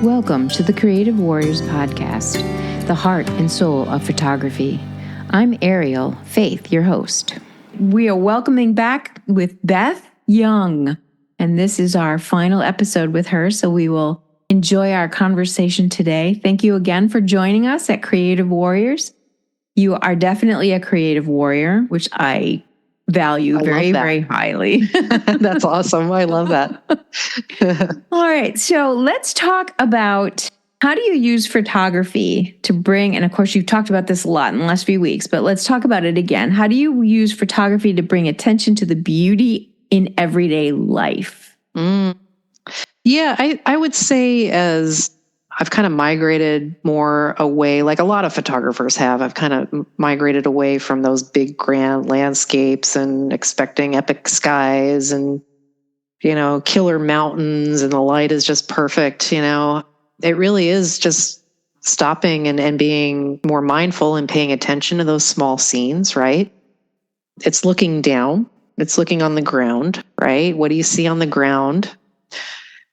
Welcome to the Creative Warriors Podcast, the heart and soul of photography. I'm Ariel, Faith, your host. We are welcoming back with Beth Young, and this is our final episode with her, so we will enjoy our conversation today. Thank you again for joining us at Creative Warriors. You are definitely a creative warrior, which I value very highly. That's awesome. I love that. All right. So let's talk about how do you use photography to bring, and of course you've talked about this a lot in the last few weeks, but let's talk about it again. How do you use photography to bring attention to the beauty in everyday life? Yeah, I would say as I've kind of migrated more away, like a lot of photographers have. I've kind of migrated away from those big grand landscapes and expecting epic skies and, killer mountains and the light is just perfect. It really is just stopping and being more mindful and paying attention to those small scenes, right? It's looking down. It's looking on the ground, right? What do you see on the ground?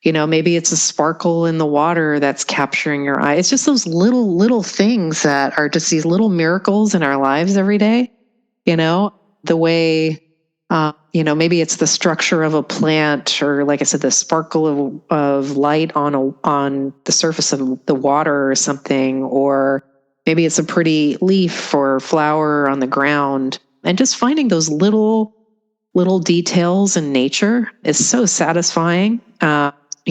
Maybe it's a sparkle in the water that's capturing your eye. It's just those little things that are just these little miracles in our lives every day. The way, maybe it's the structure of a plant, or like I said, the sparkle of light on the surface of the water or something, or maybe it's a pretty leaf or flower on the ground. And just finding those little details in nature is so satisfying.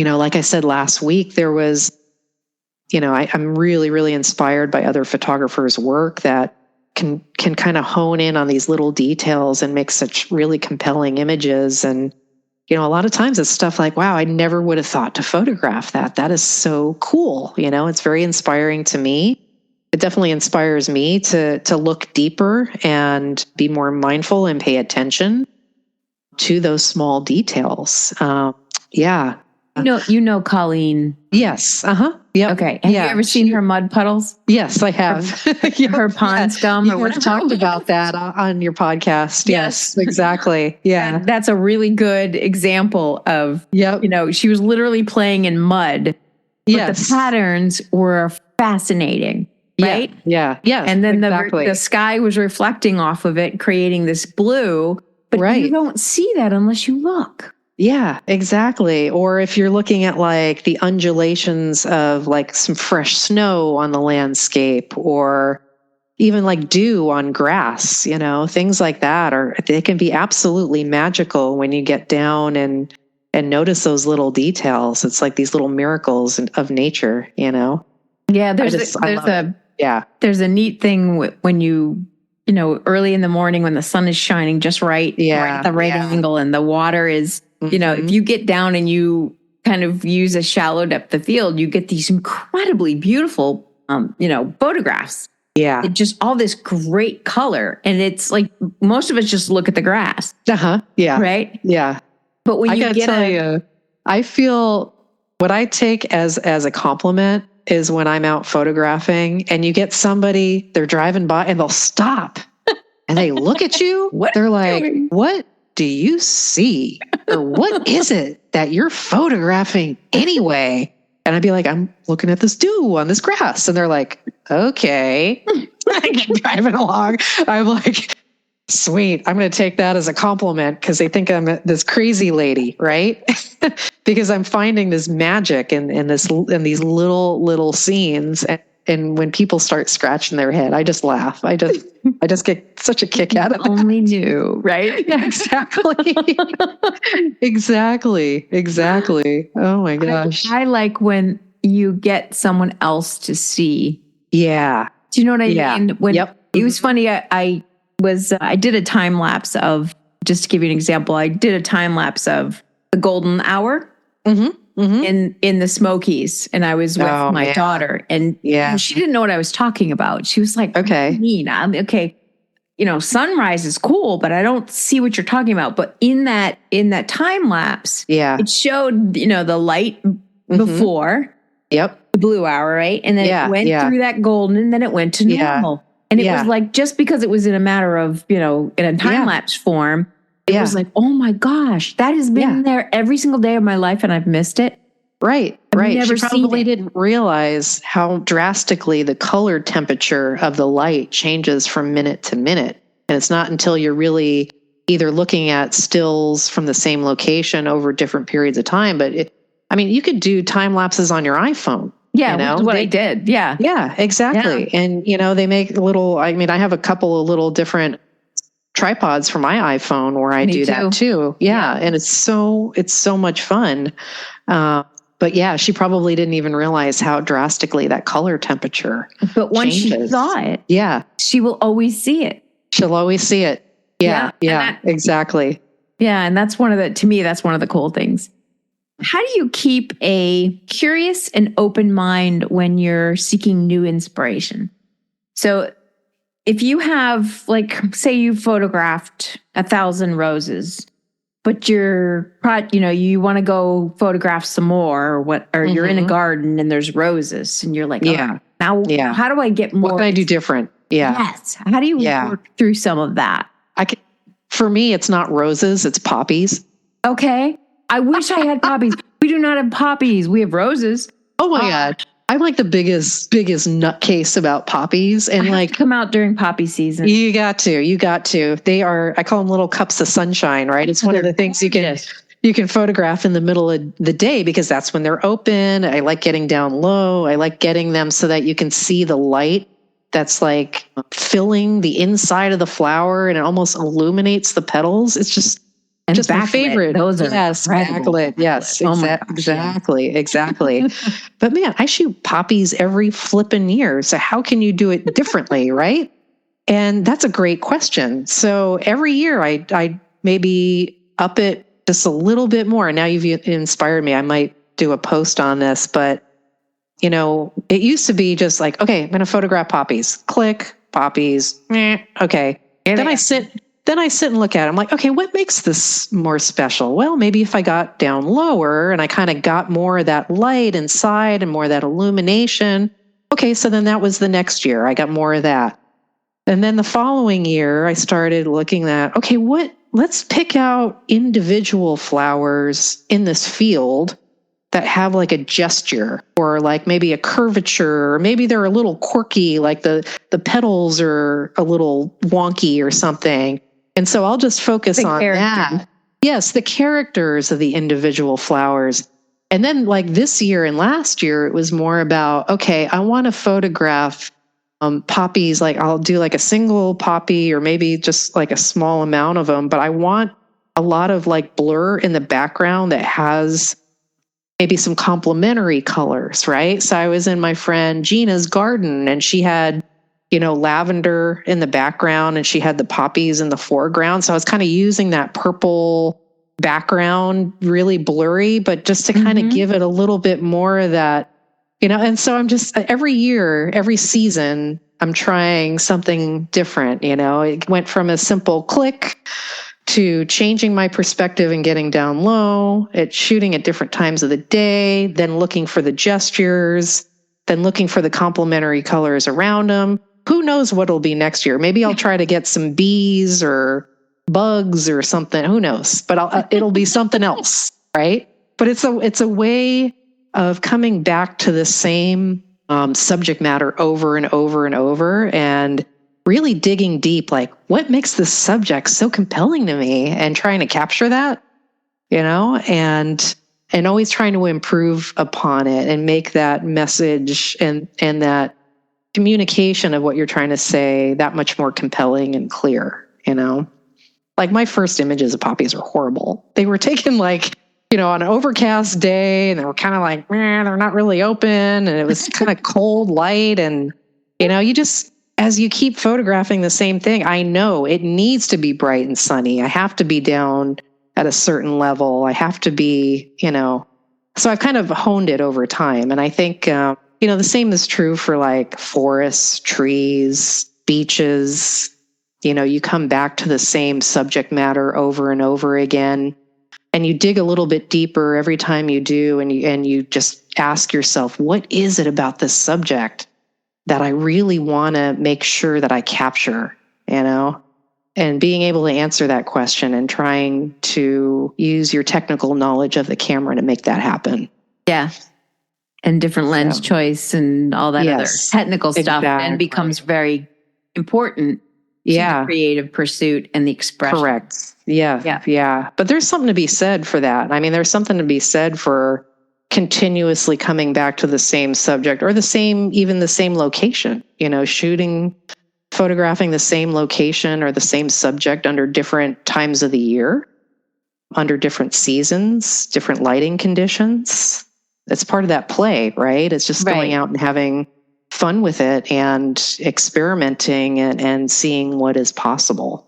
Like I said last week, there was, I'm really, really inspired by other photographers' work that can kind of hone in on these little details and make such really compelling images. And, a lot of times it's stuff like, wow, I never would have thought to photograph that. That is so cool. It's very inspiring to me. It definitely inspires me to look deeper and be more mindful and pay attention to those small details. Yeah. Colleen. Yes. Yeah. Okay. Have you ever seen her mud puddles? Yes, I have. Her pond scum or whatever. You've talked about that on your podcast. Yes, exactly. Yeah. That's a really good example of, she was literally playing in mud, but the patterns were fascinating, right? Yeah. And then the sky was reflecting off of it, creating this blue, but you don't see that unless you look. Yeah, exactly. Or if you're looking at like the undulations of like some fresh snow on the landscape, or even like dew on grass, things like that they can be absolutely magical when you get down and notice those little details. It's like these little miracles of nature, Yeah, there's a neat thing when you early in the morning when the sun is shining just right, right at the right angle, and the water is, if you get down and you kind of use a shallow depth of field, you get these incredibly beautiful, photographs. Yeah. It just all this great color. And it's like, most of us just look at the grass. Yeah. Right? Yeah. But when I feel what I take as a compliment is when I'm out photographing and you get somebody, they're driving by and they'll stop and they look at you. They're like, what do you see? Or what is it that you're photographing anyway? And I'd be like, I'm looking at this dew on this grass. And they're like, okay. I get driving along. I'm like, sweet. I'm going to take that as a compliment because they think I'm this crazy lady, right? Because I'm finding this magic in these little scenes. And when people start scratching their head, I just laugh. I just get such a kick out of it. Only knew, right? Yeah, exactly. Exactly. Oh my gosh. I like when you get someone else to see. Yeah. Do you know what I mean? It was funny. I did a time lapse of, just to give you an example, I did a time lapse of the golden hour. In the Smokies, and I was with my daughter, and she didn't know what I was talking about. She was like, "Okay, what do you mean? Okay, sunrise is cool, but I don't see what you're talking about." But in that time lapse, it showed the light before, the blue hour, right, and then it went through that golden, and then it went to normal, and it was like, just because it was in a matter of in a time lapse form. It was like, oh my gosh, that has been there every single day of my life and I've missed it. Right. I've Right. never She seen probably it. didn't realize how drastically the color temperature of the light changes from minute to minute. And it's not until you're really either looking at stills from the same location over different periods of time, but you could do time lapses on your iPhone. Yeah, which is what I did. Yeah. Yeah, exactly. Yeah. And, they make I have a couple of little different tripods for my iPhone where I do that too. Yeah. And it's so much fun. But yeah, she probably didn't even realize how drastically that color temperature But once changes. she saw it, yeah, she will always see it. She'll always see it. Yeah, exactly. Yeah, and to me, that's one of the cool things. How do you keep a curious and open mind when you're seeking new inspiration? So if you have, say you photographed 1,000 roses, but you want to go photograph some more, or you're in a garden and there's roses and you're like, how do I get more? What can I do different? Yeah. Yes. How do you work through some of that? For me, it's not roses, it's poppies. Okay. I wish I had poppies. We do not have poppies. We have roses. Oh my God. I'm like the biggest nutcase about poppies. And I have to come out during poppy season. You got to. They are, I call them little cups of sunshine, right? It's one of the things you can photograph in the middle of the day because that's when they're open. I like getting down low. I like getting them so that you can see the light that's like filling the inside of the flower and it almost illuminates the petals. It's just my favorite. Those are backlit. Yes, exactly. But man, I shoot poppies every flipping year. So how can you do it differently, right? And that's a great question. So every year I maybe up it just a little bit more. And now you've inspired me. I might do a post on this, but it used to be just like, okay, I'm going to photograph poppies. Click, poppies. Okay. Then I sit and look at it. I'm like, okay, what makes this more special? Well, maybe if I got down lower and I kind of got more of that light inside and more of that illumination. Okay, so then that was the next year. I got more of that. And then the following year, I started looking at, okay, let's pick out individual flowers in this field that have like a gesture or like maybe a curvature, or maybe they're a little quirky, like the petals are a little wonky or something. And so I'll just focus on that. Yes, the characters of the individual flowers. And then like this year and last year, it was more about, okay, I want to photograph poppies. Like I'll do like a single poppy or maybe just like a small amount of them, but I want a lot of like blur in the background that has maybe some complementary colors, right? So I was in my friend Gina's garden and she had, lavender in the background and she had the poppies in the foreground. So I was kind of using that purple background, really blurry, but just to kind of give it a little bit more of that, and so I'm just every year, every season, I'm trying something different, it went from a simple click to changing my perspective and getting down low, at shooting at different times of the day, then looking for the gestures, then looking for the complementary colors around them. Who knows what it'll be next year? Maybe I'll try to get some bees or bugs or something. Who knows? But it'll be something else, right? But it's a way of coming back to the same subject matter over and over and over, and really digging deep, like what makes this subject so compelling to me, and trying to capture that, and always trying to improve upon it and make that message and that communication of what you're trying to say that much more compelling and clear, Like my first images of poppies are horrible. They were taken like, on an overcast day, and they were kind of like, they're not really open, and it was kind of cold light, and you just, as you keep photographing the same thing, I know it needs to be bright and sunny. I have to be down at a certain level. I have to be, so I've kind of honed it over time. And I think, the same is true for like forests, trees, beaches. You come back to the same subject matter over and over again, and you dig a little bit deeper every time you do. And you just ask yourself, what is it about this subject that I really want to make sure that I capture, and being able to answer that question and trying to use your technical knowledge of the camera to make that happen. Yeah. And different lens choice and all that other technical stuff then becomes very important to the creative pursuit and the expression. Correct. Yeah. But there's something to be said for that. I mean, there's something to be said for continuously coming back to the same subject or even the same location, photographing the same location or the same subject under different times of the year, under different seasons, different lighting conditions. It's part of that play, right? It's just going out and having fun with it and experimenting and seeing what is possible.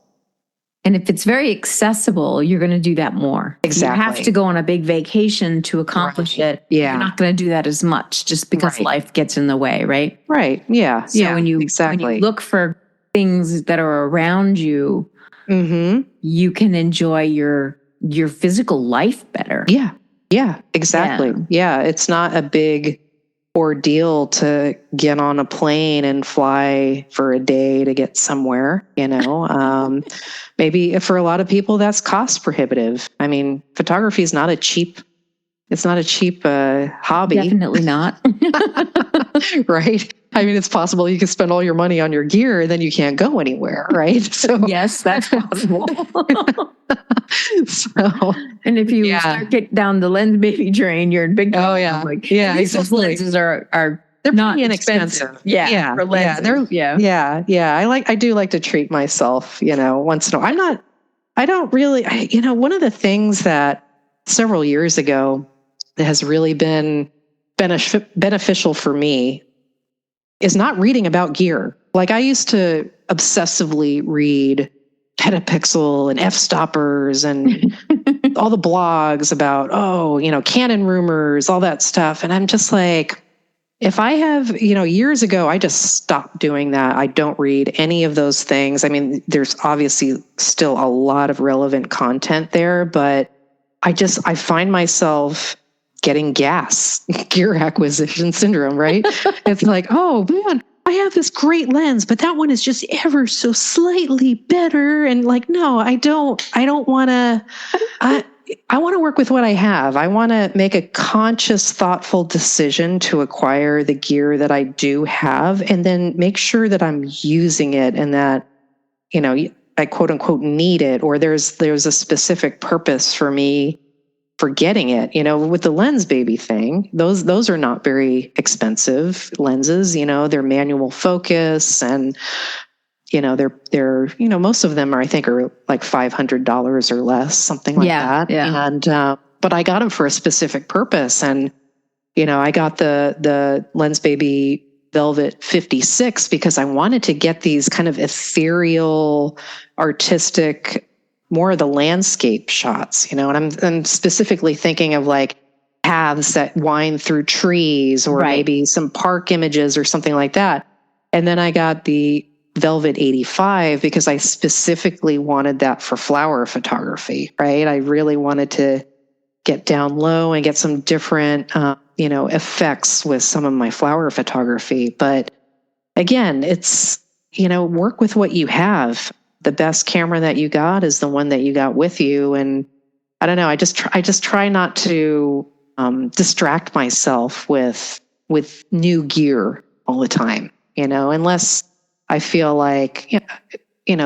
And if it's very accessible, you're going to do that more. Exactly. You have to go on a big vacation to accomplish it. Yeah. You're not going to do that as much just because life gets in the way, right? Right. Yeah. So when you look for things that are around you, you can enjoy your physical life better. Yeah. Yeah, exactly. Yeah. It's not a big ordeal to get on a plane and fly for a day to get somewhere, maybe for a lot of people that's cost prohibitive. I mean, photography is not a cheap hobby. Definitely not. Right. I mean, it's possible you can spend all your money on your gear and then you can't go anywhere, right? So yes, that's possible. And if you start getting down the lens baby drain, you're in big trouble. Oh yeah, exactly. Those lenses are they're not pretty inexpensive. Yeah, for lenses. I do like to treat myself, once in a while. One of the things that several years ago that has really been beneficial for me is not reading about gear. Like I used to obsessively read Petapixel and f-stoppers and all the blogs about, Canon rumors, all that stuff. And I'm just like, if I have, years ago, I just stopped doing that. I don't read any of those things. I mean, there's obviously still a lot of relevant content there, but I find myself getting gear acquisition syndrome, right? It's like, oh man, I have this great lens, but that one is just ever so slightly better. And like, no, I don't want to, I want to work with what I have. I want to make a conscious, thoughtful decision to acquire the gear that I do have and then make sure that I'm using it and that, I quote unquote need it, or there's a specific purpose for me for getting it. With the lens baby thing, those are not very expensive lenses, they're manual focus and they're most of them are like $500 or less, something like that. Yeah. And but I got them for a specific purpose, and I got the Lens Baby Velvet 56 because I wanted to get these kind of ethereal, artistic, more of the landscape shots, and I'm specifically thinking of like paths that wind through trees or maybe some park images or something like that. And then I got the Velvet 85 because I specifically wanted that for flower photography, right? I really wanted to get down low and get some different, effects with some of my flower photography. But again, it's, work with what you have. The best camera that you got is the one that you got with you. And I don't know, I just try not to distract myself with new gear all the time, unless I feel like,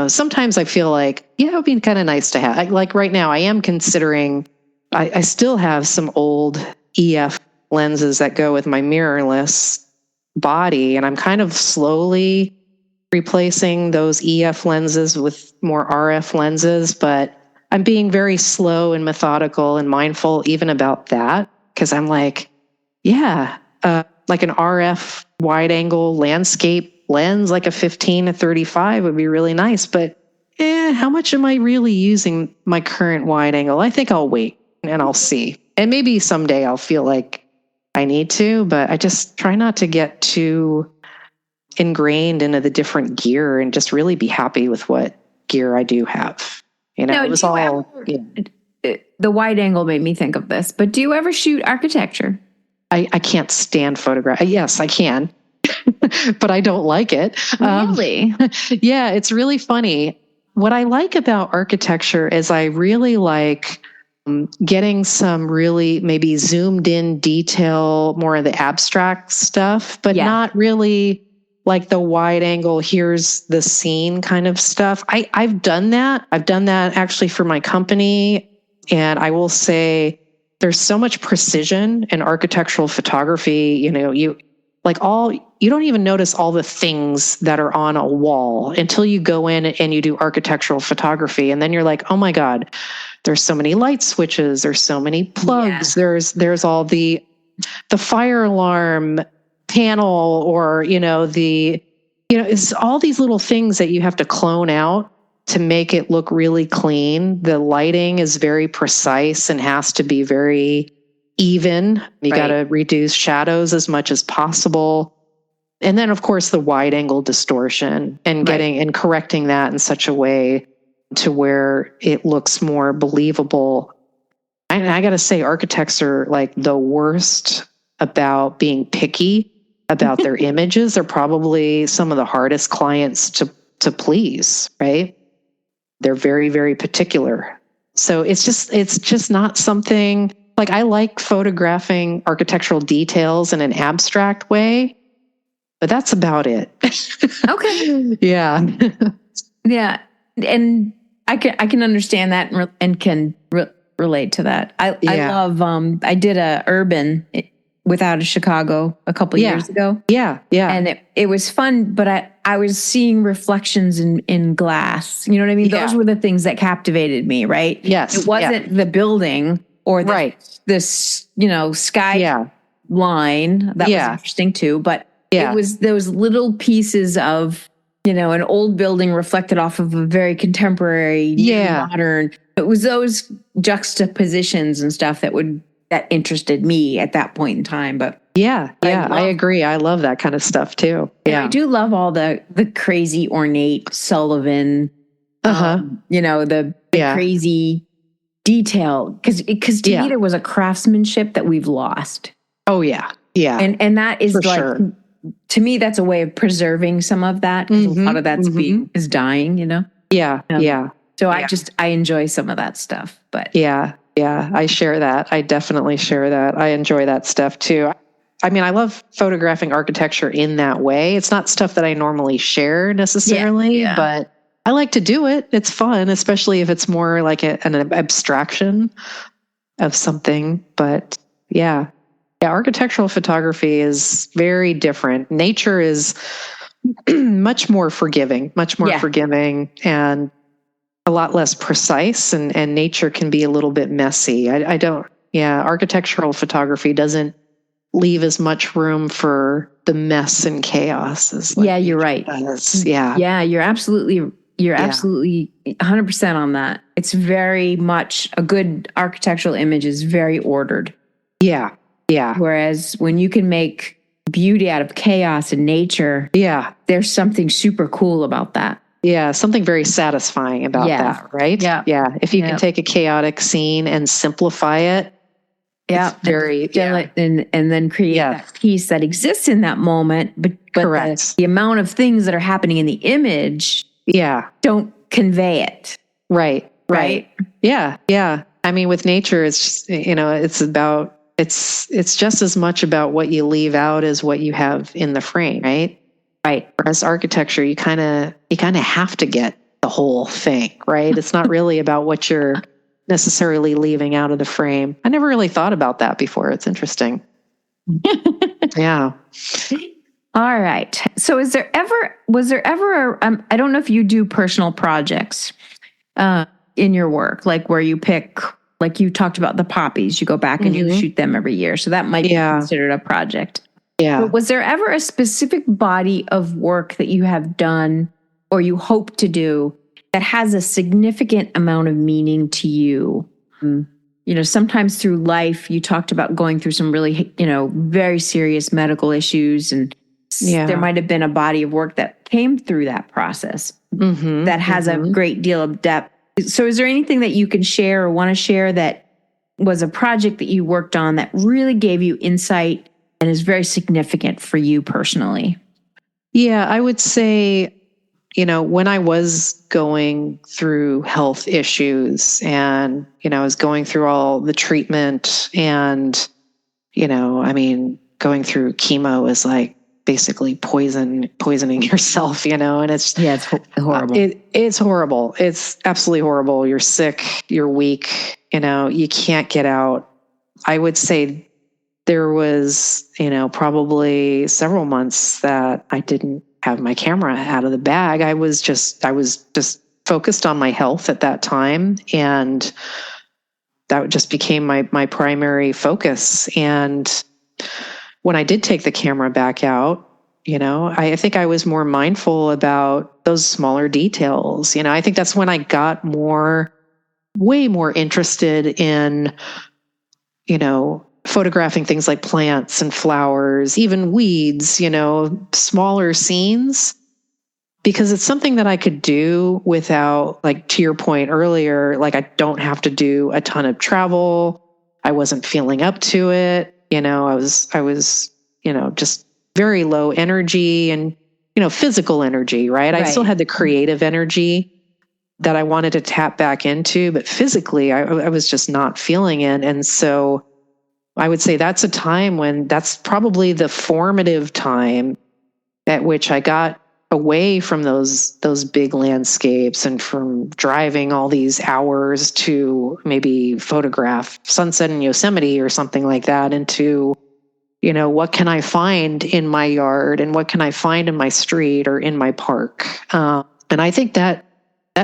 sometimes I feel like, it would be kind of nice to have. Like right now, I am considering, I still have some old EF lenses that go with my mirrorless body, and I'm kind of slowly replacing those EF lenses with more RF lenses, but I'm being very slow and methodical and mindful even about that, because I'm like, like an RF wide angle landscape lens, like a 15 to 35 would be really nice, but how much am I really using my current wide angle? I think I'll wait and I'll see. And maybe someday I'll feel like I need to, but I just try not to get too ingrained into the different gear and just really be happy with what gear I do have. It was all... The wide angle made me think of this, but do you ever shoot architecture? I can't stand photograph. Yes, I can, but I don't like it. Really? It's really funny. What I like about architecture is I really like getting some really maybe zoomed in detail, more of the abstract stuff, but not really like the wide angle, here's the scene kind of stuff. I've done that. I've done that actually for my company. And I will say there's so much precision in architectural photography. You don't even notice all the things that are on a wall until you go in and you do architectural photography. And then you're like, oh my God, there's so many light switches. There's so many plugs. Yeah. There's all the fire alarm panel, or, it's all these little things that you have to clone out to make it look really clean. The lighting is very precise and has to be very even. You got to reduce shadows as much as possible. And then, of course, the wide angle distortion and getting and correcting that in such a way to where it looks more believable. And I got to say, architects are like the worst about being picky about their images. They're probably some of the hardest clients to please, right? They're very, very particular. So it's just not something, like, I like photographing architectural details in an abstract way, but that's about it. Okay. Yeah. Yeah. And I can understand that and can relate to that. I love, I did a urban without a Chicago a couple years ago. Yeah. Yeah. And it was fun, but I was seeing reflections in glass. You know what I mean? Yeah. Those were the things that captivated me, right? Yes. It wasn't the building or this, sky line. That was interesting too. But it was those little pieces of, an old building reflected off of a very contemporary, modern. It was those juxtapositions and stuff that interested me at that point in time. But I agree. I love that kind of stuff too. Yeah, I do love all the crazy ornate Sullivan, the crazy detail, because to me there was a craftsmanship that we've lost. Oh yeah, yeah, and that is to me that's a way of preserving some of that, because a lot of that's is dying. Yeah, So I enjoy some of that stuff, but yeah, I share that. I definitely share that. I enjoy that stuff too. I mean, I love photographing architecture in that way. It's not stuff that I normally share necessarily, but I like to do it. It's fun, especially if it's more like an abstraction of something. But yeah, architectural photography is very different. Nature is much more forgiving, and a lot less precise, and nature can be a little bit messy. Architectural photography doesn't leave as much room for the mess and chaos as you're right. You're absolutely 100% on that. It's very much a good architectural image is very ordered. Yeah. Whereas when you can make beauty out of chaos in nature, there's something super cool about that. Yeah, something very satisfying about that, right? Yeah. If you can take a chaotic scene and simplify it, it's very and then create that piece that exists in that moment, but correct. The amount of things that are happening in the image, don't convey it. Right. Yeah. I mean, with nature, it's just, it's just as much about what you leave out as what you have in the frame, right? Right. Whereas architecture, you kind of have to get the whole thing, right? It's not really about what you're necessarily leaving out of the frame. I never really thought about that before. It's interesting. Yeah. All right. So was there ever I don't know if you do personal projects in your work, like where you pick, like you talked about the poppies, you go back and you shoot them every year. So that might be considered a project. Yeah. But was there ever a specific body of work that you have done or you hope to do that has a significant amount of meaning to you? Sometimes through life, you talked about going through some really, very serious medical issues, and there might have been a body of work that came through that process that has a great deal of depth. So is there anything that you can share or want to share that was a project that you worked on that really gave you insight and is very significant for you personally? Yeah, I would say when I was going through health issues and, I was going through all the treatment and, going through chemo is like basically poisoning yourself, and it's horrible. It's horrible. It's absolutely horrible. You're sick, you're weak, you can't get out. I would say there was, probably several months that I didn't have my camera out of the bag. I was just focused on my health at that time. And that just became my primary focus. And when I did take the camera back out, I think I was more mindful about those smaller details. I think that's when I got way more interested in, photographing things like plants and flowers, even weeds, smaller scenes, because it's something that I could do without, like, to your point earlier, like, I don't have to do a ton of travel. I wasn't feeling up to it. I was, just very low energy and, physical energy, right? I still had the creative energy that I wanted to tap back into, but physically I was just not feeling it. And so I would say that's a time when that's probably the formative time at which I got away from those big landscapes and from driving all these hours to maybe photograph sunset in Yosemite or something like that, into, what can I find in my yard and what can I find in my street or in my park? And I think that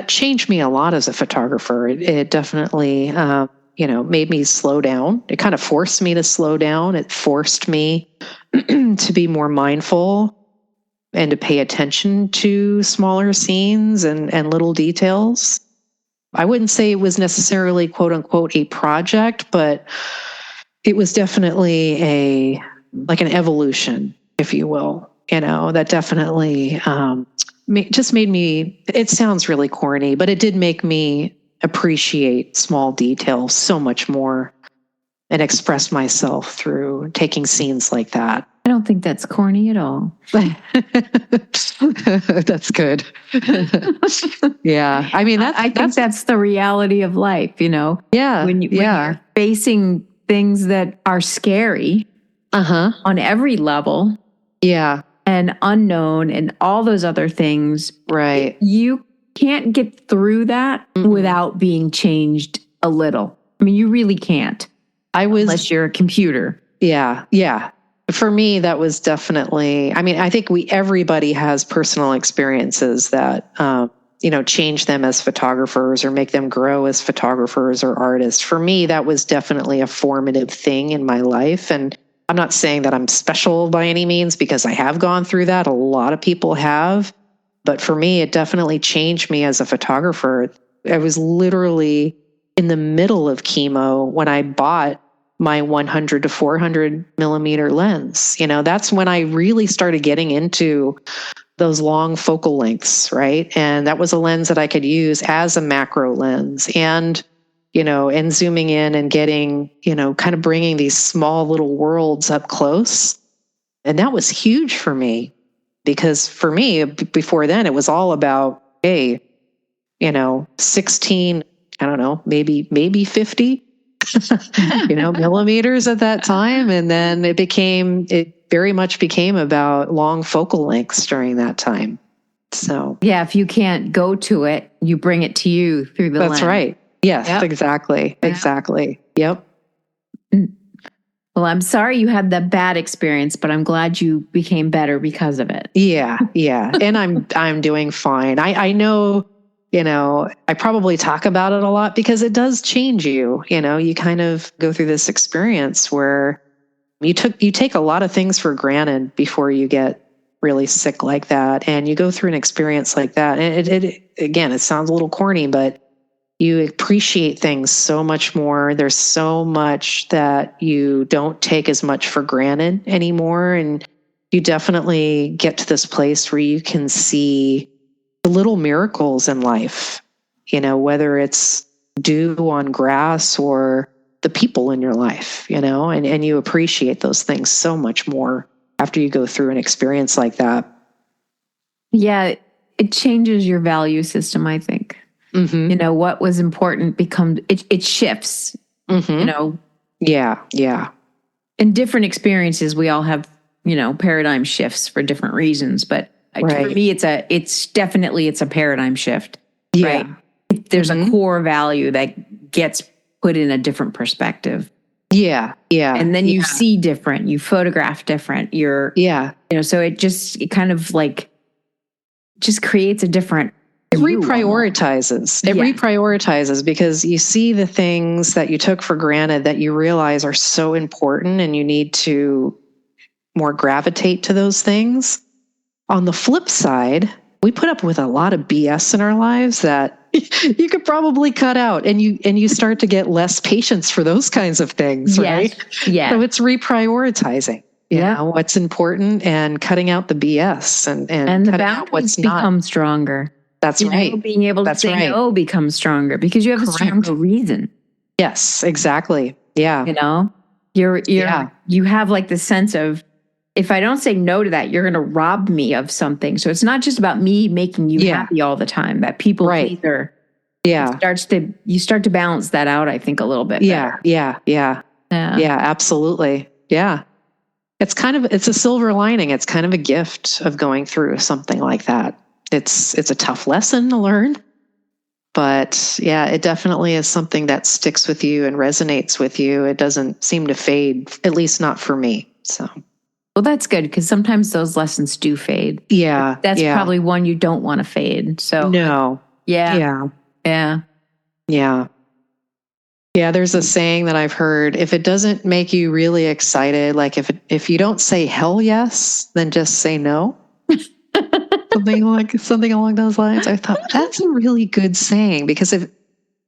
changed me a lot as a photographer. It definitely, made me slow down. It kind of forced me to slow down. It forced me to be more mindful and to pay attention to smaller scenes and little details. I wouldn't say it was necessarily, quote unquote, a project, but it was definitely like an evolution, if you will, that definitely just made me, it sounds really corny, but it did make me appreciate small details so much more and express myself through taking scenes like that. I don't think that's corny at all. That's good. Yeah. I mean, I think that's the reality of life, Yeah. When you're facing things that are scary on every level. Yeah. And unknown and all those other things. Right. You can't get through that without being changed a little. I mean, you really can't. Unless you're a computer. Yeah. Yeah. For me, that was definitely, I think everybody has personal experiences that, change them as photographers or make them grow as photographers or artists. For me, that was definitely a formative thing in my life. And I'm not saying that I'm special by any means, because I have gone through that. A lot of people have. But for me, it definitely changed me as a photographer. I was literally in the middle of chemo when I bought my 100 to 400 millimeter lens. That's when I really started getting into those long focal lengths, right? And that was a lens that I could use as a macro lens and zooming in and getting, kind of bringing these small little worlds up close. And that was huge for me, because for me, before then, it was all about, 16, I don't know, maybe 50, millimeters at that time. And then it very much became about long focal lengths during that time. So yeah, if you can't go to it, you bring it to you through the lens. That's right. Yes, yep. Exactly. Yeah. Exactly. Yep. Well, I'm sorry you had that bad experience, but I'm glad you became better because of it. Yeah. Yeah. And I'm doing fine. I know, I probably talk about it a lot because it does change you. You kind of go through this experience where you take a lot of things for granted before you get really sick like that. And you go through an experience like that. And it sounds a little corny, but you appreciate things so much more. There's so much that you don't take as much for granted anymore. And you definitely get to this place where you can see the little miracles in life, whether it's dew on grass or the people in your life, and you appreciate those things so much more after you go through an experience like that. Yeah. it changes your value system, I think. Mm-hmm. You know, what was important it shifts, Mm-hmm. you know. Yeah. Yeah. In different experiences, we all have, you know, paradigm shifts for different reasons. But for me, it's definitely a paradigm shift. Yeah. Right? There's a core value that gets put in a different perspective. Yeah. Yeah. And then you see different, you photograph different, you know, so it kind of like just creates a different. It reprioritizes. It reprioritizes because you see the things that you took for granted that you realize are so important, and you need to more gravitate to those things. On the flip side, we put up with a lot of BS in our lives that you could probably cut out, and you start to get less patience for those kinds of things, right? Yeah. So it's reprioritizing. You know, what's important and cutting out the BS and the cutting out what's become stronger. That's right. Being able to say no becomes stronger because you have a stronger reason. Yes, exactly. Yeah. You know, you have like the sense of, if I don't say no to that, you're going to rob me of something. So it's not just about me making you happy all the time. That people pleaser. Yeah. You start to balance that out, I think, a little bit better. Yeah, absolutely. Yeah. It's a silver lining. It's kind of a gift of going through something like that. It's a tough lesson to learn, but yeah, it definitely is something that sticks with you and resonates with you. It doesn't seem to fade, at least not for me. So, well, that's good, because sometimes those lessons do fade. Yeah, that's probably one you don't want to fade. So no, yeah. There's a saying that I've heard: if it doesn't make you really excited, like if you don't say hell yes, then just say no. something along those lines. I thought that's a really good saying, because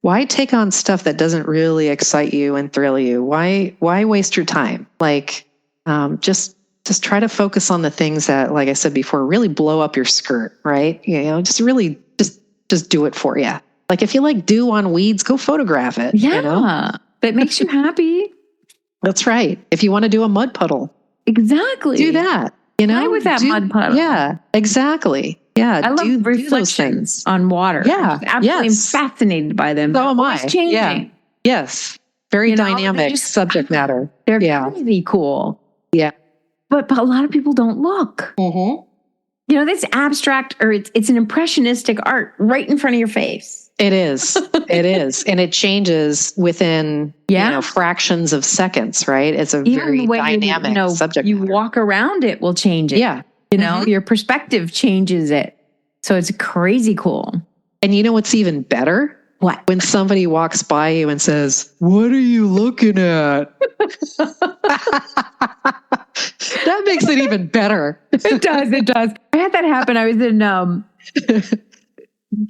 why take on stuff that doesn't really excite you and thrill you? Why waste your time? Like, just try to focus on the things that, like I said before, really blow up your skirt, right? You know, just really just do it for you. Like, if you like dew on weeds, go photograph it. Yeah, you know? That makes you happy. That's right. If you want to do a mud puddle, exactly, do that. You know, play with that mud puddle. Yeah, exactly. Yeah, I love reflections on water. Yeah, I'm fascinated by them. So am I. Changing. Yeah. Yes, very dynamic subject matter. They're really cool. Yeah, but a lot of people don't look. Mm-hmm. You know, that's abstract, or it's an impressionistic art right in front of your face. It is. It is. And it changes within fractions of seconds, right? It's a very dynamic subject matter. You walk around it will change it. Yeah. You know, your perspective changes it. So it's crazy cool. And you know what's even better? What? When somebody walks by you and says, "What are you looking at?" That makes it even better. It does. I had that happen. I was in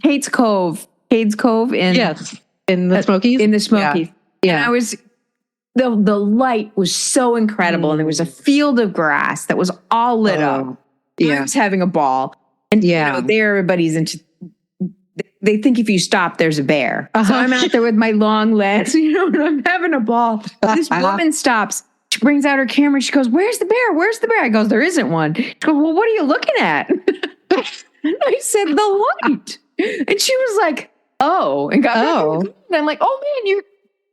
Cades Cove in the Smokies. In the Smokies. Yeah. And I was the light was so incredible, and there was a field of grass that was all lit up. I was having a ball. And there everybody's into, they think if you stop, there's a bear. So I'm out there with my long legs, and I'm having a ball. This woman stops. She brings out her camera. She goes, "Where's the bear? Where's the bear?" I goes, "There isn't one." She goes, "Well, what are you looking at?" And I said, "The light." And she was like, "Oh," and got back. And I'm like, "Oh man,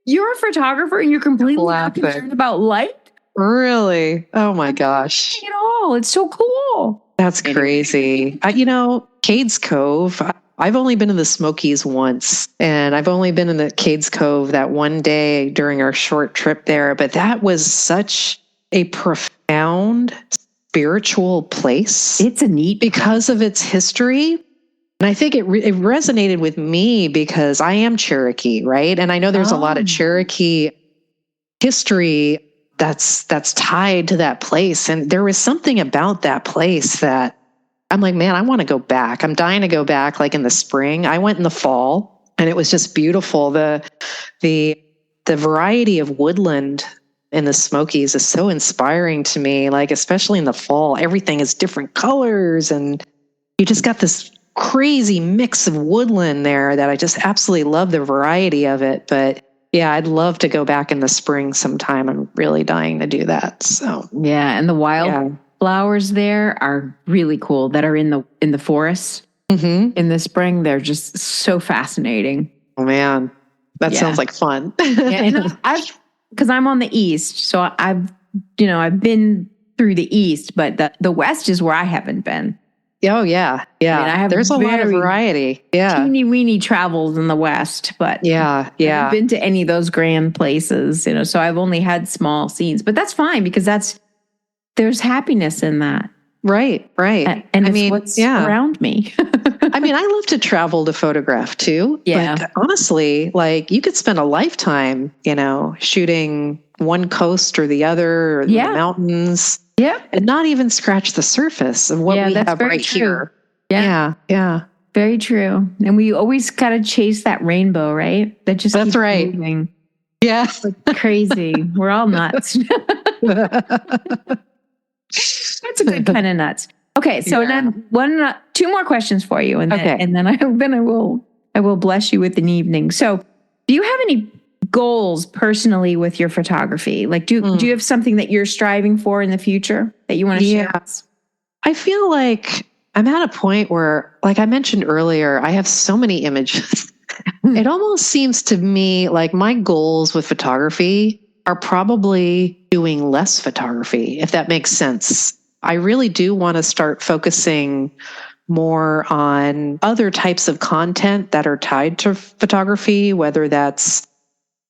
you're a photographer and you're completely not concerned about light?" Really? Oh my gosh. At all. It's so cool. That's crazy. Cades Cove, I've only been in the Smokies once, and I've only been in the Cades Cove that one day during our short trip there, but that was such a profound spiritual place. It's a neat because of its history. And I think it resonated with me because I am Cherokee, right? And I know there's a lot of Cherokee history that's tied to that place. And there was something about that place that I'm like, man, I want to go back. I'm dying to go back, like in the spring. I went in the fall, and it was just beautiful. The variety of woodland in the Smokies is so inspiring to me, like especially in the fall. Everything is different colors, and you just got this crazy mix of woodland there that I just absolutely love the variety of it. But yeah, I'd love to go back in the spring sometime. I'm really dying to do that. So yeah, and the wild flowers there are really cool that are in the forests. in the spring. They're just so fascinating. Oh man, that sounds like fun. And because I'm on the east, so I've been through the east, but the west is where I haven't been. Oh yeah. I have there's a lot of variety. Yeah, teeny weeny travels in the west, but I haven't been to any of those grand places. So I've only had small scenes, but that's fine because there's happiness in that. Right. And it's what's around me. I love to travel to photograph too. Yeah. But honestly, like you could spend a lifetime, shooting one coast or the other, or the mountains. Yeah. And not even scratch the surface of what we have right here. Yeah. Very true. And we always gotta chase that rainbow, right? That just keeps moving. Yeah. Like crazy. We're all nuts. That's a good kind of nuts. Okay, so then two more questions for you, and then I will bless you with an evening. So, do you have any goals personally with your photography? Like, do you have something that you're striving for in the future that you want to share with us? I feel like I'm at a point where, like I mentioned earlier, I have so many images. It almost seems to me like my goals with photography are probably doing less photography, if that makes sense. I really do want to start focusing more on other types of content that are tied to photography, whether that's,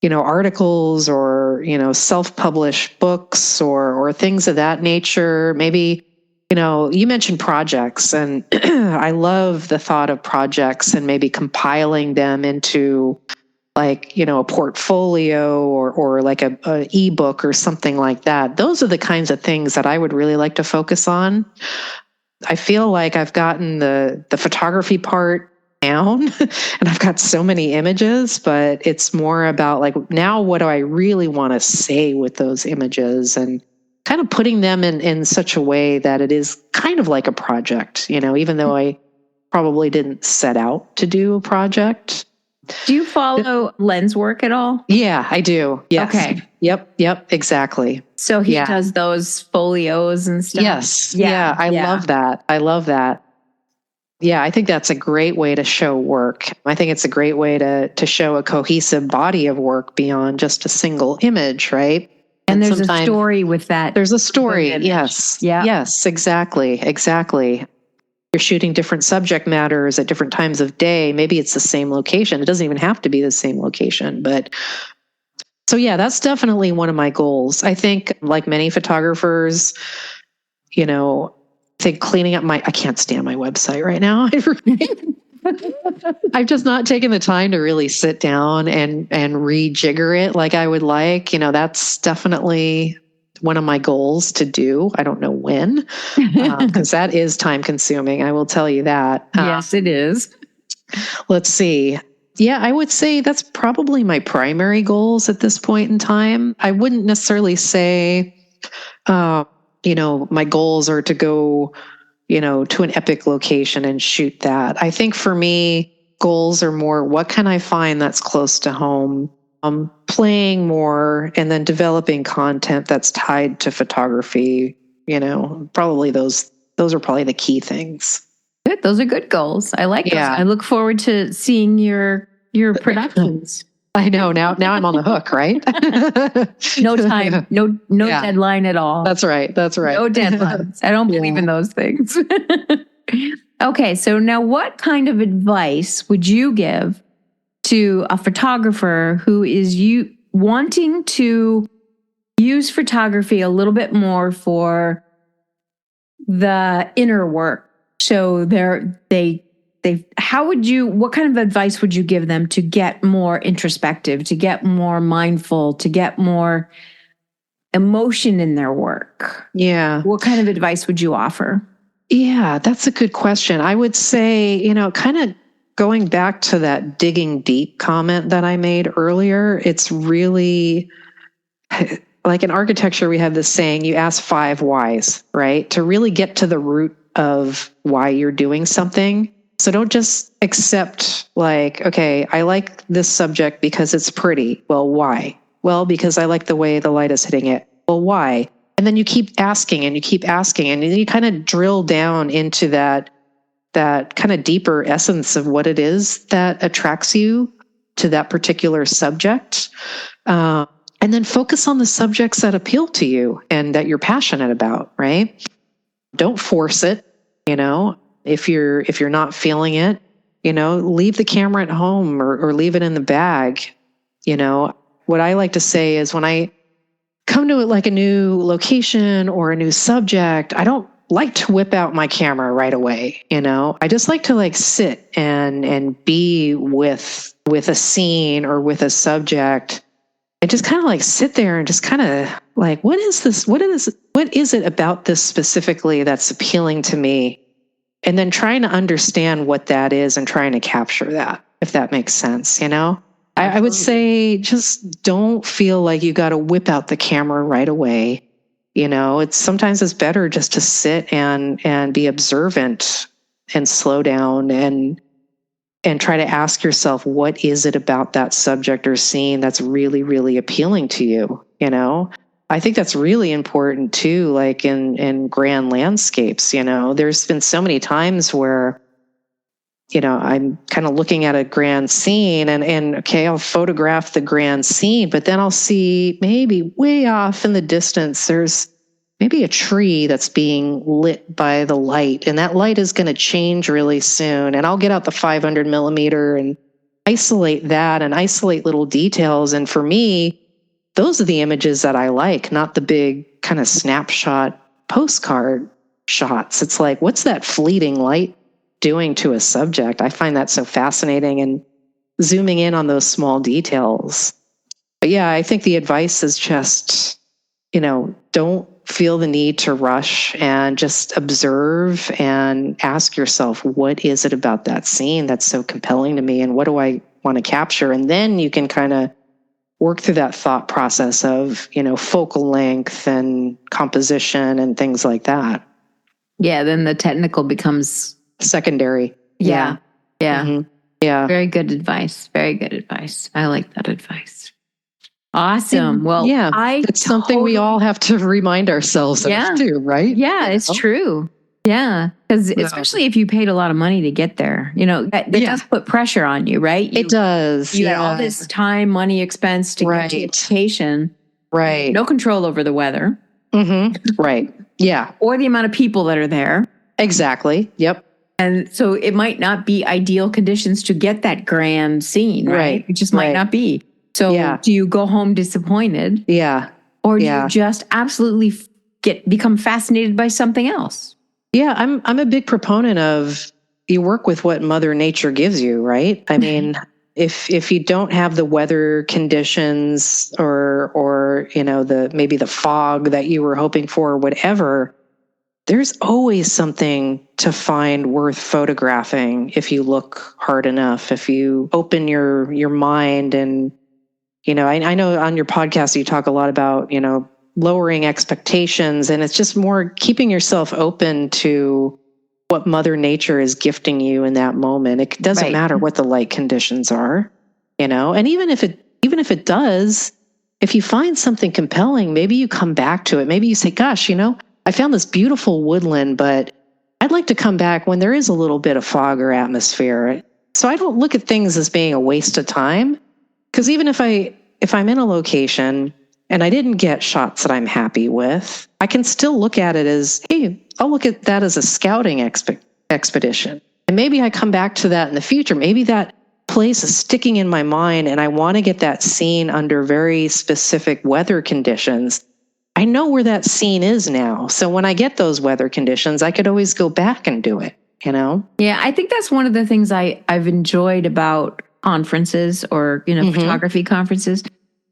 articles or, self-published books or things of that nature. Maybe, you mentioned projects, and I love the thought of projects and maybe compiling them into like, a portfolio or like a ebook or something like that. Those are the kinds of things that I would really like to focus on. I feel like I've gotten the photography part down and I've got so many images, but it's more about like, now what do I really want to say with those images, and kind of putting them in such a way that it is kind of like a project, even though I probably didn't set out to do a project. Do you follow Len's work at all? Yeah, I do. Yes. Okay. Yep, exactly. So he does those folios and stuff? Yes. Yeah, I love that. Yeah, I think that's a great way to show work. I think it's a great way to show a cohesive body of work beyond just a single image, right? And there's a story with that. There's a story, yes. Yeah. Yes, exactly. You're shooting different subject matters at different times of day. Maybe it's the same location. It doesn't even have to be the same location. But so, yeah, that's definitely one of my goals. I think, like many photographers, I think cleaning up I can't stand my website right now. I've just not taken the time to really sit down and rejigger it like I would like. That's definitely one of my goals to do. I don't know when, because that is time consuming. I will tell you that. Yes, it is. Let's see. Yeah, I would say that's probably my primary goals at this point in time. I wouldn't necessarily say, my goals are to go, to an epic location and shoot that. I think for me, goals are more, what can I find that's close to home? Playing more and then developing content that's tied to photography, probably those are probably the key things. Good. Those are good goals. I like those. I look forward to seeing your productions. I know. Now I'm on the hook, right? No time, no deadline at all. That's right. No deadlines. I don't believe in those things. Okay. So now what kind of advice would you give to a photographer who is wanting to use photography a little bit more for the inner work? So what kind of advice would you give them to get more introspective, to get more mindful, to get more emotion in their work? Yeah. What kind of advice would you offer? Yeah, that's a good question. I would say, kind of going back to that digging deep comment that I made earlier, it's really like in architecture, we have this saying, you ask 5 whys, right? To really get to the root of why you're doing something. So don't just accept like, okay, I like this subject because it's pretty. Well, why? Well, because I like the way the light is hitting it. Well, why? And then you keep asking and you keep asking, and then you kind of drill down into that that kind of deeper essence of what it is that attracts you to that particular subject. And then focus on the subjects that appeal to you and that you're passionate about, right? Don't force it, if you're not feeling it, leave the camera at home or leave it in the bag. What I like to say is when I come to it like a new location or a new subject, I don't like to whip out my camera right away. I just like to sit and be with a scene or with a subject and just kind of sit there and just kind of what is this? What is it about this specifically that's appealing to me? And then trying to understand what that is and trying to capture that, if that makes sense, I would say just don't feel like you got to whip out the camera right away. Sometimes it's better just to sit and be observant and slow down and try to ask yourself, what is it about that subject or scene that's really, really appealing to you? I think that's really important too, in grand landscapes. There's been so many times where, I'm kind of looking at a grand scene and okay, I'll photograph the grand scene, but then I'll see maybe way off in the distance, there's maybe a tree that's being lit by the light, and that light is going to change really soon. And I'll get out the 500 millimeter and isolate that and isolate little details. And for me, those are the images that I like, not the big kind of snapshot postcard shots. It's what's that fleeting light doing to a subject? I find that so fascinating, and zooming in on those small details. But yeah, I think the advice is just, don't feel the need to rush and just observe and ask yourself, what is it about that scene that's so compelling to me, and what do I want to capture? And then you can kind of work through that thought process of, focal length and composition and things like that. Yeah, then the technical becomes secondary. Yeah. Mm-hmm. Yeah. Very good advice. Very good advice. I like that advice. Awesome. Well, yeah, it's something we all have to remind ourselves of too, right? Yeah, it's true. Yeah, because especially if you paid a lot of money to get there, that does put pressure on you, right? It does. You got all this time, money, expense to get to location. Right. No control over the weather. Mm-hmm. Right. Yeah. Or the amount of people that are there. Exactly. Yep. And so it might not be ideal conditions to get that grand scene, right? It just might not be. So do you go home disappointed? Yeah. Or do you just absolutely become fascinated by something else? Yeah, I'm a big proponent of you work with what Mother Nature gives you, right? I mean, if you don't have the weather conditions or maybe the fog that you were hoping for or whatever, there's always something to find worth photographing if you look hard enough, if you open your mind. And I know on your podcast you talk a lot about lowering expectations, and it's just more keeping yourself open to what Mother Nature is gifting you in that moment. It doesn't matter what the light conditions are, and even if it does, if you find something compelling, maybe you come back to it. Maybe you say, gosh, I found this beautiful woodland, but I'd like to come back when there is a little bit of fog or atmosphere. So I don't look at things as being a waste of time, because even if I'm in a location and I didn't get shots that I'm happy with, I can still look at it as, hey, I'll look at that as a scouting expedition. And maybe I come back to that in the future. Maybe that place is sticking in my mind and I want to get that scene under very specific weather conditions. I know where that scene is now. So when I get those weather conditions, I could always go back and do it, Yeah, I think that's one of the things I've enjoyed about conferences or, photography conferences.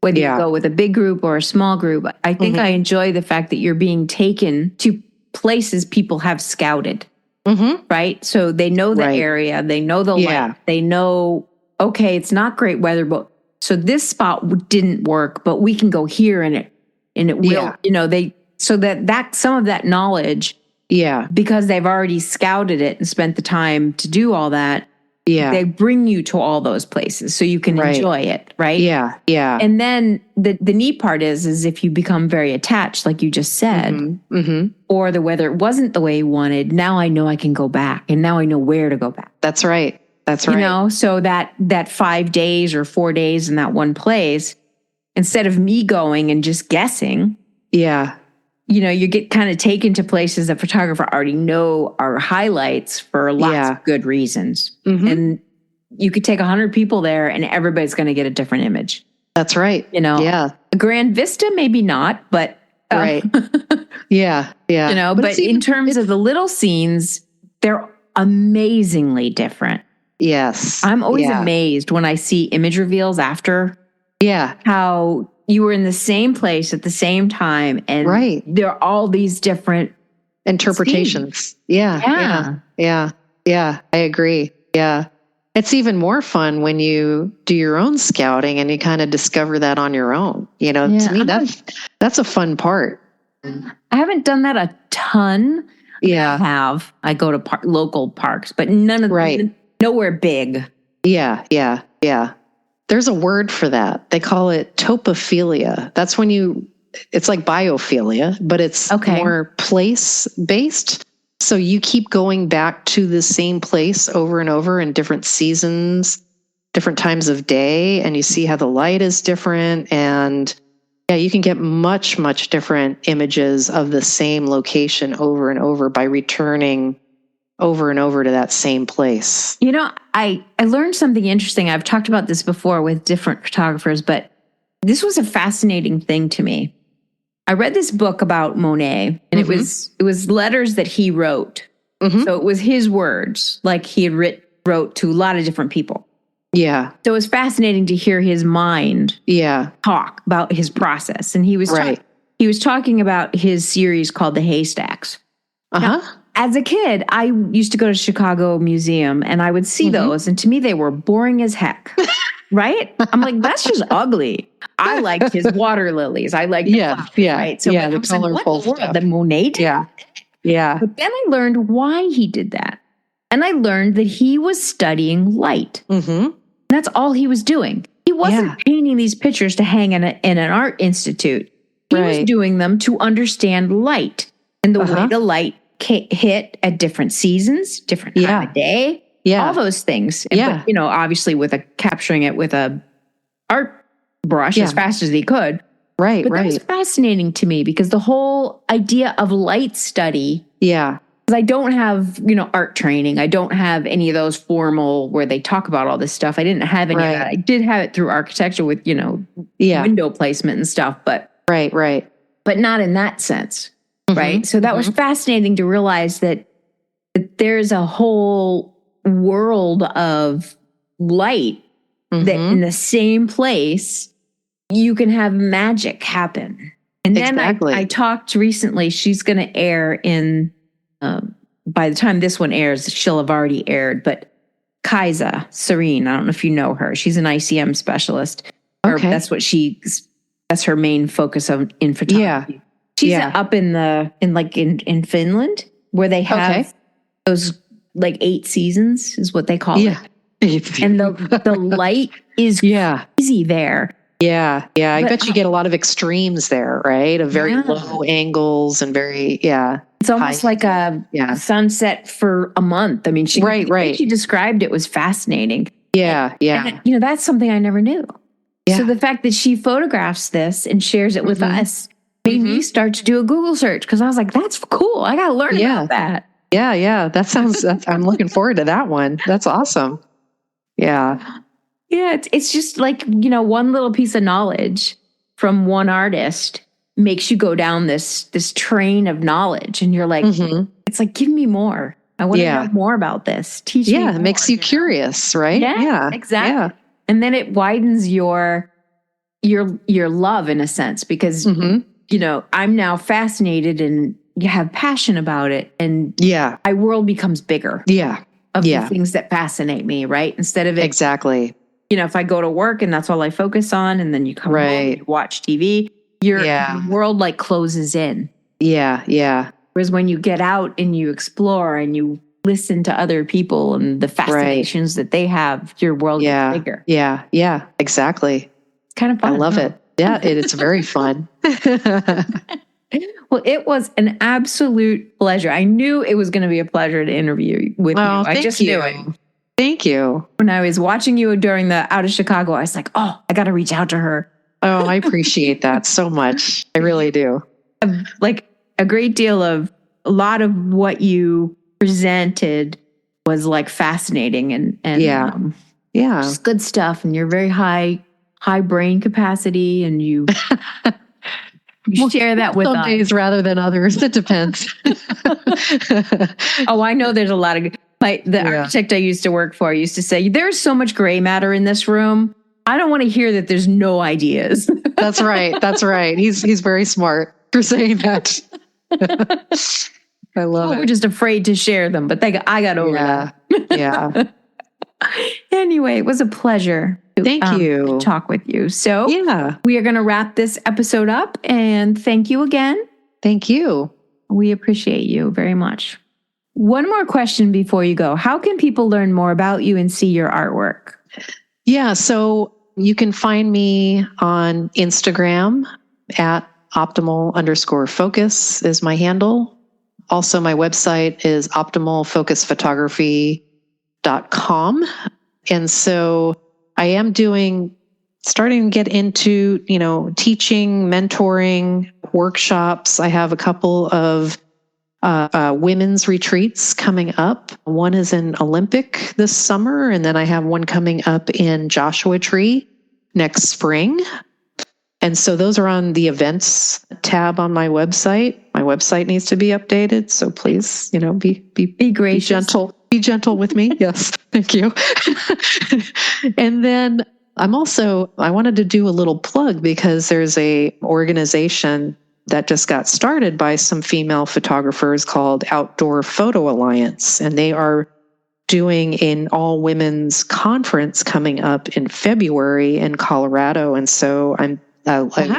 Whether you go with a big group or a small group, I think I enjoy the fact that you're being taken to places people have scouted, right? So they know the area, they know the light, they know, okay, it's not great weather, but so this spot didn't work, but we can go here and it will, so that some of that knowledge, because they've already scouted it and spent the time to do all that, they bring you to all those places so you can enjoy it, right? Yeah, yeah. And then the neat part is if you become very attached, like you just said, or the weather wasn't the way you wanted, now I know I can go back, and now I know where to go back. That's right. That's right. You know, so that 5 days or 4 days in that one place, instead of me going and just guessing, you know, you get kind of taken to places that photographer already know are highlights for lots of good reasons. And you could take 100 people there and everybody's going to get a different image. That's right. You know, a grand vista, maybe not, but right. Yeah. You know, but in terms of the little scenes, they're amazingly different. Yes. I'm always amazed when I see image reveals after. How you were in the same place at the same time, and there are all these different interpretations. scenes. Yeah. I agree. Yeah. It's even more fun when you do your own scouting and you kind of discover that on your own. You know, to me, that's a fun part. I haven't done that a ton. I go to local parks, but nowhere big. Yeah. There's a word for that. They call it topophilia. That's when it's like biophilia, but it's more place-based. So you keep going back to the same place over and over in different seasons, different times of day, and you see how the light is different. And you can get much, much different images of the same location over and over by returning over and over to that same place. You know, I learned something interesting. I've talked about this before with different photographers, but this was a fascinating thing to me. I read this book about Monet, and it was letters that he wrote. So it was his words, like he had wrote to a lot of different people. Yeah. So it was fascinating to hear his mind talk about his process. And he was talking about his series called The Haystacks. Now, as a kid, I used to go to Chicago Museum and I would see those. And to me, they were boring as heck. Right? I'm like, that's just ugly. I liked his water lilies. I liked the flowers, right? So the colorful stuff. The Monet did that? Yeah. But then I learned why he did that. And I learned that he was studying light. That's all he was doing. He wasn't painting these pictures to hang in an art institute. He was doing them to understand light and the way the light hit at different seasons, different time of day, all those things. But, you know, obviously capturing it with a art brush as fast as he could. But that was fascinating to me because the whole idea of light study. Because I don't have, you know, art training. I don't have any of those formal where they talk about all this stuff. I didn't have any of that. I did have it through architecture with, you know, window placement and stuff, but but not in that sense. Right. So that was fascinating to realize that there's a whole world of light that in the same place you can have magic happen. And then I talked recently, she's going to air in, by the time this one airs, she'll have already aired, but Kaisa Serene, I don't know if you know her. She's an ICM specialist. That's her main focus in photography. She's up in Finland where they have those like 8 seasons is what they call it. And the light is crazy there. I bet you get a lot of extremes there, right? Of very low angles and very, It's almost like a sunset for a month. I mean, the way she described it was fascinating. And, you know, that's something I never knew. So the fact that she photographs this and shares it with us made me start to do a Google search because I was like, that's cool. I got to learn about that. That sounds, I'm looking forward to that one. That's awesome. Yeah, it's just like, you know, one little piece of knowledge from one artist makes you go down this train of knowledge. And you're like, it's like, give me more. I want to know more about this. Teach me more. It makes you curious, right? Yeah, exactly. Yeah. And then it widens your love in a sense because, you know, I'm now fascinated and you have passion about it. And my world becomes bigger. Of the things that fascinate me, right? Instead of it. Exactly. You know, if I go to work and that's all I focus on, and then you come home and you watch TV, your world like closes in. Whereas when you get out and you explore and you listen to other people and the fascinations that they have, your world gets bigger. Yeah, exactly. It's kind of fun. I love it. Yeah, it's very fun. Well, it was an absolute pleasure. I knew it was going to be a pleasure to interview with you. I just knew it. Thank you. When I was watching you during the Out of Chicago, I was like, oh, I got to reach out to her. Oh, I appreciate that so much. I really do. Like a great deal of a lot of what you presented was like fascinating and just good stuff. And you're very high brain capacity, and you share that with us. Some days rather than others. It depends. Oh, I know there's a lot of the architect I used to work for used to say, there's so much gray matter in this room. I don't want to hear that there's no ideas. That's right. He's very smart for saying that. I love it. We're just afraid to share them, but I got over that. Yeah. Anyway, it was a pleasure to talk with you. So we are going to wrap this episode up, and thank you again. Thank you. We appreciate you very much. One more question before you go. How can people learn more about you and see your artwork? Yeah, so you can find me on Instagram at optimal_focus is my handle. Also, my website is optimalfocusphotography.com. And so I am starting to get into, teaching, mentoring, workshops. I have a couple of women's retreats coming up. One is in Olympic this summer, and then I have one coming up in Joshua Tree next spring. And so those are on the events tab on my website. My website needs to be updated. So please, be gracious. Be gentle with me. Yes. Thank you. And then I wanted to do a little plug because there's a organization that just got started by some female photographers called Outdoor Photo Alliance. And they are doing an all women's conference coming up in February in Colorado. And so I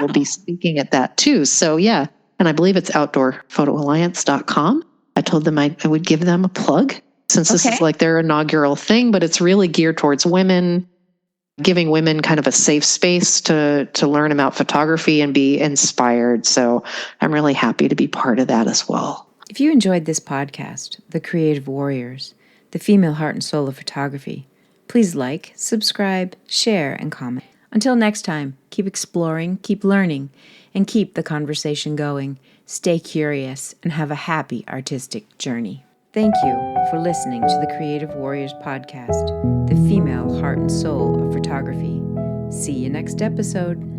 will be speaking at that too. So and I believe it's outdoorphotoalliance.com. I told them I would give them a plug since this is like their inaugural thing, but it's really geared towards women, giving women kind of a safe space to learn about photography and be inspired. So I'm really happy to be part of that as well. If you enjoyed this podcast, The Creative Warriors, the female heart and soul of photography, please like, subscribe, share, and comment. Until next time, keep exploring, keep learning, and keep the conversation going. Stay curious and have a happy artistic journey. Thank you for listening to the Creative Warriors podcast, the female heart and soul of photography. See you next episode.